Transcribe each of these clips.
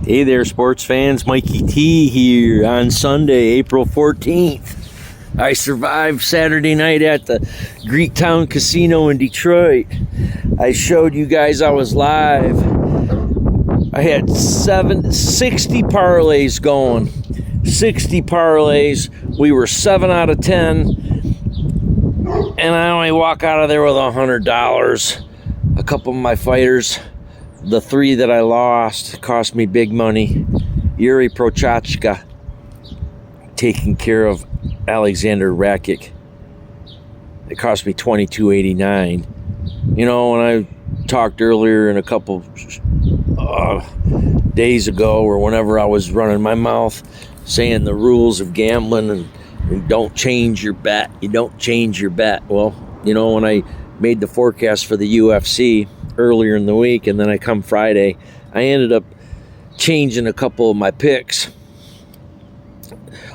Hey there, sports fans. Mikey T here on Sunday, April 14th. I survived Saturday night at the Greektown Casino in Detroit. I showed you guys I was live. I had 60 parlays going. 60 parlays. We were 7 out of 10. And I only walk out of there with $100. A couple of my fighters, the 3 that I lost, cost me big money. Yuri Prochazka taking care of Alexander Rakic. It cost me $22.89. You know, when I talked earlier in a couple days ago, or whenever I was running my mouth, saying the rules of gambling and don't change your bet. You don't change your bet. Well, you know, when I made the forecast for the UFC earlier in the week, and then I come Friday, I ended up changing a couple of my picks,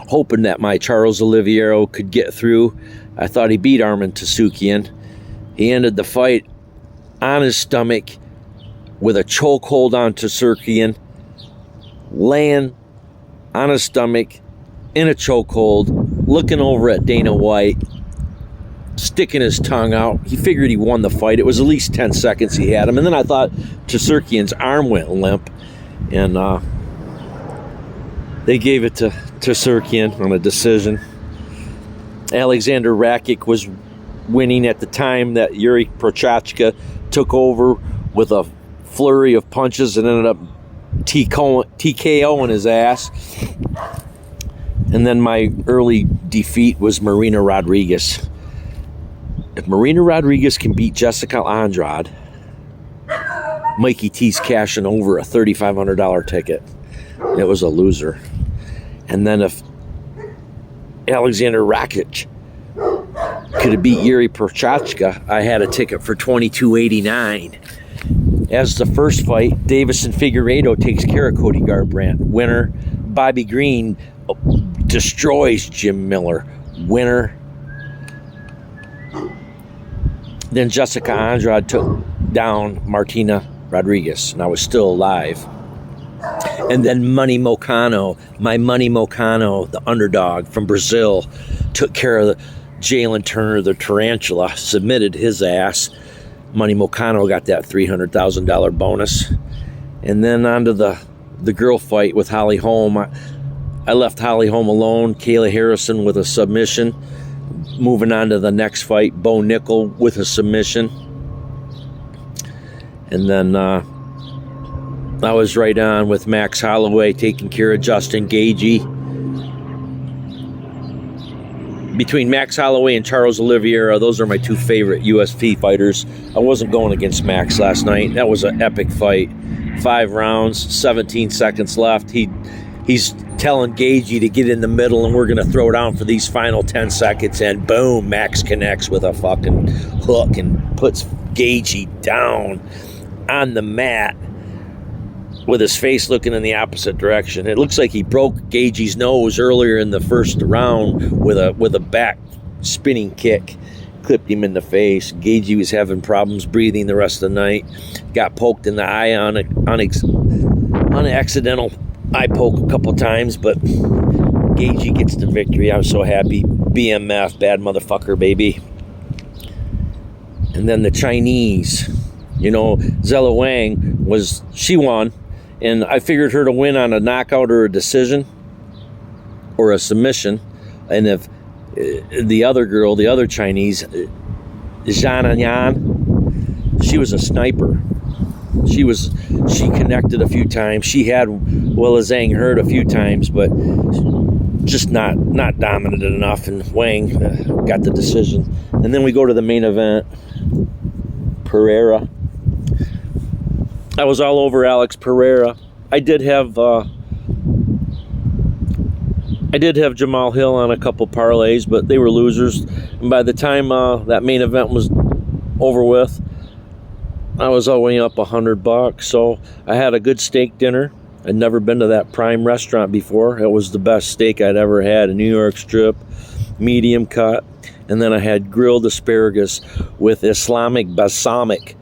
hoping that my Charles Oliveira could get through. I thought he beat Arman Tsoukian. He ended the fight on his stomach with a chokehold on Tsoukian, laying on his stomach in a chokehold, looking over at Dana White, sticking his tongue out. He figured he won the fight. It was at least 10 seconds he had him. And then I thought Tsoukian's arm went limp. And they gave it to Tsoukian on a decision. Alexander Rakic was winning at the time that Yuri Prochazka took over with a flurry of punches and ended up TKOing his ass. And then my early defeat was Marina Rodriguez. If Marina Rodriguez can beat Jessica Andrade, Mikey T's cashing over a $3,500 ticket. It was a loser. And then if Alexander Rakic could have beat Yuri Prochazka, I had a ticket for $22.89. As the first fight, Davison Figueiredo takes care of Cody Garbrandt. Winner. Bobby Green destroys Jim Miller. Winner. Then Jessica Andrade took down Martina Rodriguez, and I was still alive. And then Money Mocano, the underdog from Brazil, took care of Jalen Turner, the tarantula, submitted his ass. Money Mocano got that $300,000 bonus. And then on to the girl fight with Holly Holm. I left Holly Holm alone. Kayla Harrison with a submission. Moving on to the next fight, Bo Nickel with a submission. And then I was right on with Max Holloway taking care of Justin Gaethje. Between Max Holloway and Charles Oliveira, those are my 2 favorite UFC fighters. I wasn't going against Max last night. That was an epic fight. 5 rounds, 17 seconds left. He's telling Gaethje to get in the middle, and we're going to throw down for these final 10 seconds, and boom, Max connects with a fucking hook and puts Gaethje down on the mat with his face looking in the opposite direction. It looks like he broke Gaethje's nose earlier in the first round with a back spinning kick. Clipped him in the face. Gaethje was having problems breathing the rest of the night. Got poked in the eye on an accidental eye poke a couple times, but Gaethje gets the victory. I was so happy. BMF, bad motherfucker, baby. And then the Chinese, you know, Zella Wang she won, and I figured her to win on a knockout or a decision or a submission. And if the other girl, the other Chinese, Zhang Yan, she was a sniper. She connected a few times. She had Willa Zhang hurt a few times, but just not dominant enough. And Wang got the decision. And then we go to the main event. Pereira. I was all over Alex Pereira. I did have Jamal Hill on a couple parlays, but they were losers. And by the time that main event was over with, I was only up $100, so I had a good steak dinner. I'd never been to that Prime restaurant before. It was the best steak I'd ever had, a New York strip, medium cut. And then I had grilled asparagus with Islamic balsamic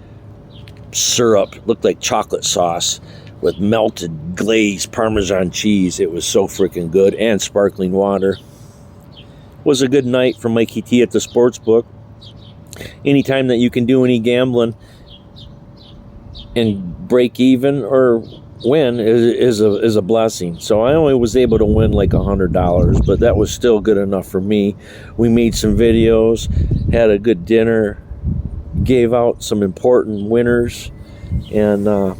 syrup. Looked like chocolate sauce with melted glazed Parmesan cheese. It was so freaking good, and sparkling water. Was a good night for Mikey T at the Sportsbook. Anytime that you can do any gambling and break even or win is a blessing. So I only was able to win like $100, but that was still good enough for me. We made some videos, had a good dinner, gave out some important winners, and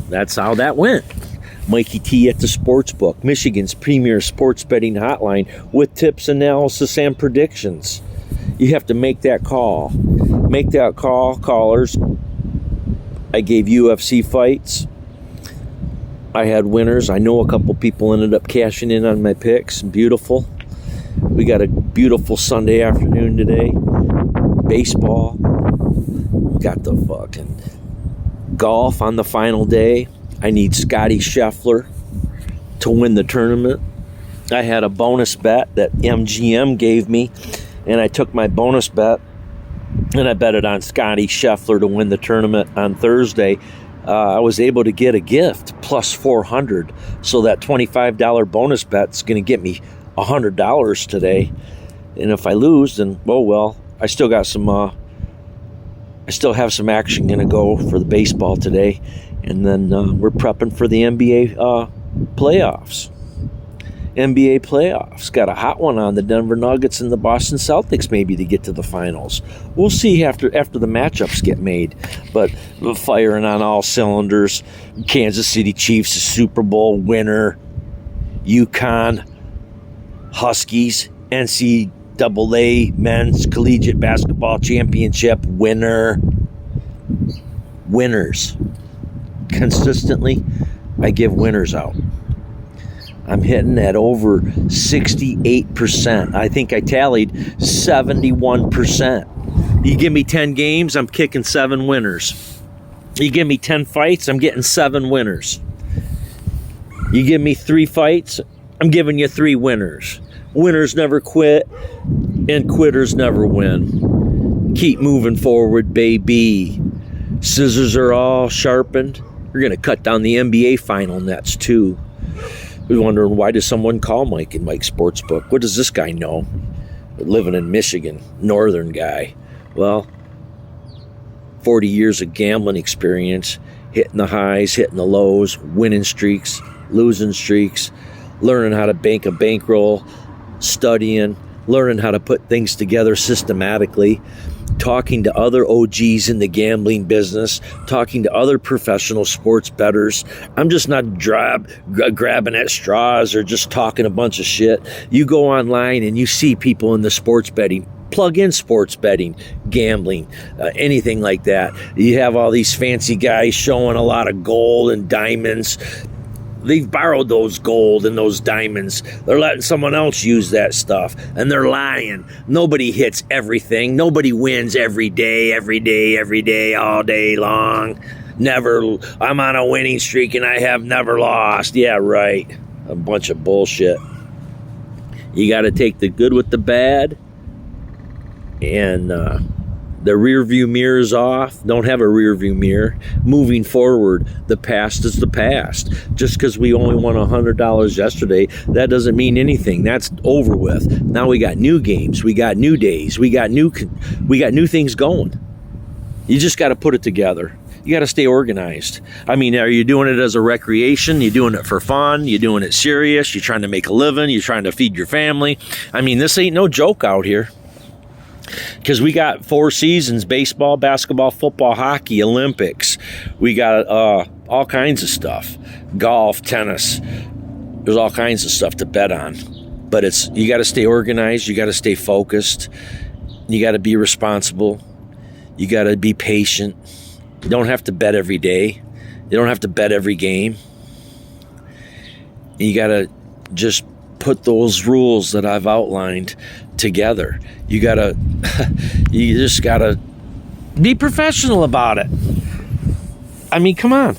that's how that went. Mikey T at the Sportsbook, Michigan's premier sports betting hotline with tips, analysis, and predictions. You have to make that call. Make that call, callers. I gave UFC fights. I had winners. I know a couple people ended up cashing in on my picks. Beautiful. We got a beautiful Sunday afternoon today. Baseball. Got the fucking golf on the final day. I need Scotty Scheffler to win the tournament. I had a bonus bet that MGM gave me, and I took my bonus bet and I bet it on Scotty Scheffler to win the tournament on Thursday. I was able to get a gift plus 400, so that $25 bonus bet's going to get me $100 today. And if I lose, then oh well. I still got some. I still have some action going to go for the baseball today, and then we're prepping for the NBA playoffs. NBA playoffs. Got a hot one on the Denver Nuggets and the Boston Celtics maybe to get to the finals. We'll see after the matchups get made. But firing on all cylinders. Kansas City Chiefs, a Super Bowl winner. UConn Huskies, NCAA Men's Collegiate Basketball Championship winner. Winners. Consistently, I give winners out. I'm hitting at over 68%. I think I tallied 71%. You give me 10 games, I'm kicking 7 winners. You give me 10 fights, I'm getting 7 winners. You give me 3 fights, I'm giving you 3 winners. Winners never quit, and quitters never win. Keep moving forward, baby. Scissors are all sharpened. We're going to cut down the NBA final nets, too. We're wondering, why does someone call Mike and Mike Sportsbook? What does this guy know? Living in Michigan, northern guy. Well, 40 years of gambling experience, hitting the highs, hitting the lows, winning streaks, losing streaks, learning how to bank a bankroll, studying, learning how to put things together systematically, talking to other OGs in the gambling business, talking to other professional sports bettors. I'm just not grabbing at straws or just talking a bunch of shit. You go online and you see people in the sports betting, plug in sports betting, gambling, anything like that. You have all these fancy guys showing a lot of gold and diamonds. They've borrowed those gold and those diamonds. They're letting someone else use that stuff, and they're lying. Nobody hits everything. Nobody wins every day, all day long. Never. I'm on a winning streak and I have never lost. Yeah, right. A bunch of bullshit. You got to take the good with the bad, and the rear view mirror is off. Don't have a rear view mirror. Moving forward, the past is the past. Just because we only won $100 yesterday, that doesn't mean anything. That's over with. Now we got new games. We got new days. We got new things going. You just got to put it together. You got to stay organized. I mean, are you doing it as a recreation? You doing it for fun? You doing it serious? You trying to make a living? You trying to feed your family? I mean, this ain't no joke out here. Because we got 4 seasons: baseball, basketball, football, hockey, Olympics. We got all kinds of stuff. Golf, tennis. There's all kinds of stuff to bet on. But you got to stay organized. You got to stay focused. You got to be responsible. You got to be patient. You don't have to bet every day. You don't have to bet every game. You got to just put those rules that I've outlined together. You just gotta be professional about it. I mean, come on.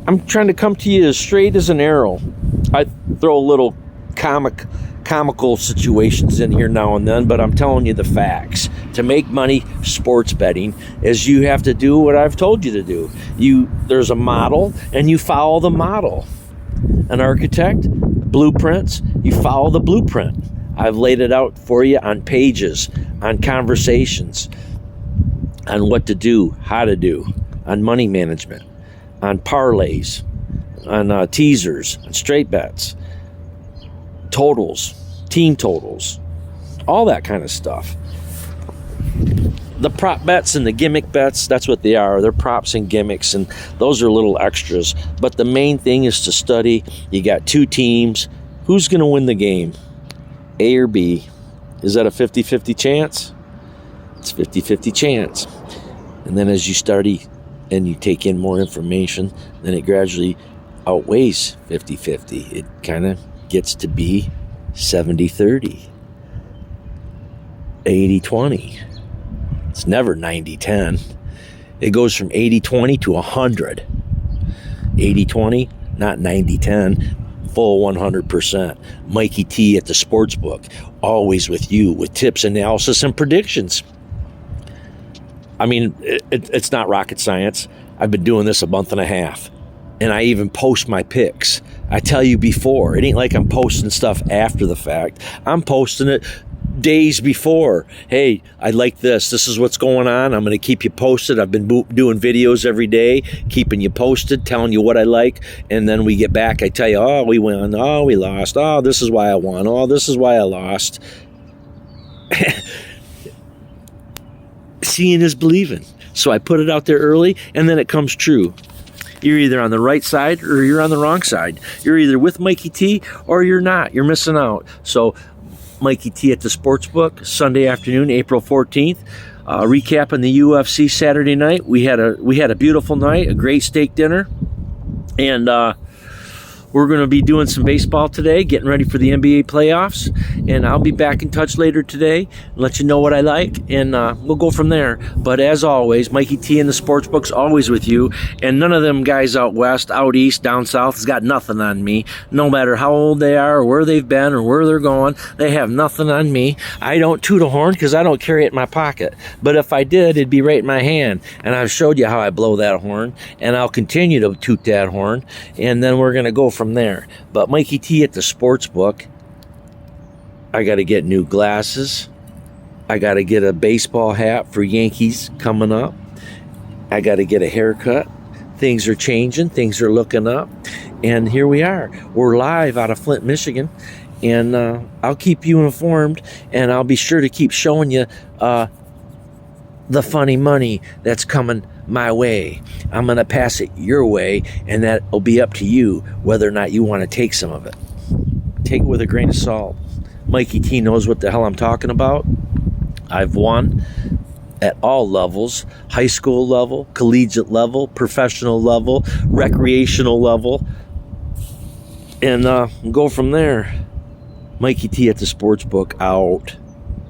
I'm trying to come to you as straight as an arrow. I throw a little comical situations in here now and then, but I'm telling you the facts. to make money sports betting is you have to do what I've told you to do. There's a model, and you follow the model. An architect, blueprints, you follow the blueprint. I've laid it out for you on pages, on conversations, on what to do, how to do, on money management, on parlays, on teasers, on straight bets, totals, team totals, all that kind of stuff. The prop bets and the gimmick bets, that's what they are. They're props and gimmicks, and those are little extras. But the main thing is to study. You got two teams. Who's going to win the game? A or B? Is that a 50-50 chance? It's 50-50 chance. And then as you study and you take in more information, then it gradually outweighs 50-50. It kind of gets to be 70-30, 80-20. It's never 90-10. It goes from 80-20 to 100. 80-20, not 90-10. Full 100%. Mikey T at the Sportsbook, always with you with tips, analysis, and predictions. I mean, it's not rocket science. I've been doing this a month and a half, and I even post my picks. I tell you before. It ain't like I'm posting stuff after the fact. I'm posting it days before. Hey, I like this. This is what's going on. I'm going to keep you posted. I've been doing videos every day, keeping you posted, telling you what I like. And then we get back. I tell you, oh, we won. Oh, we lost. Oh, this is why I won. Oh, this is why I lost. Seeing is believing. So I put it out there early, and then it comes true. You're either on the right side or you're on the wrong side. You're either with Mikey T or you're not. You're missing out. So Mikey T at the Sportsbook, Sunday afternoon, April 14th. Recapping the UFC Saturday night. We had a beautiful night, a great steak dinner, and we're going to be doing some baseball today, getting ready for the NBA playoffs, and I'll be back in touch later today and let you know what I like, and we'll go from there. But as always, Mikey T and the Sportsbook's always with you, and none of them guys out west, out east, down south has got nothing on me. No matter how old they are or where they've been or where they're going, they have nothing on me. I don't toot a horn because I don't carry it in my pocket, but if I did, it'd be right in my hand, and I've showed you how I blow that horn, and I'll continue to toot that horn, and then we're going to go from there. But Mikey T at the Sportsbook, I got to get new glasses. I got to get a baseball hat for Yankees coming up. I got to get a haircut. Things are changing. Things are looking up. And here we are. We're live out of Flint, Michigan. And I'll keep you informed. And I'll be sure to keep showing you the funny money that's coming my way. I'm going to pass it your way, and that will be up to you whether or not you want to take some of it. Take it with a grain of salt. Mikey T knows what the hell I'm talking about. I've won at all levels: high school level, collegiate level, professional level, recreational level, and go from there. Mikey T at the Sportsbook, out.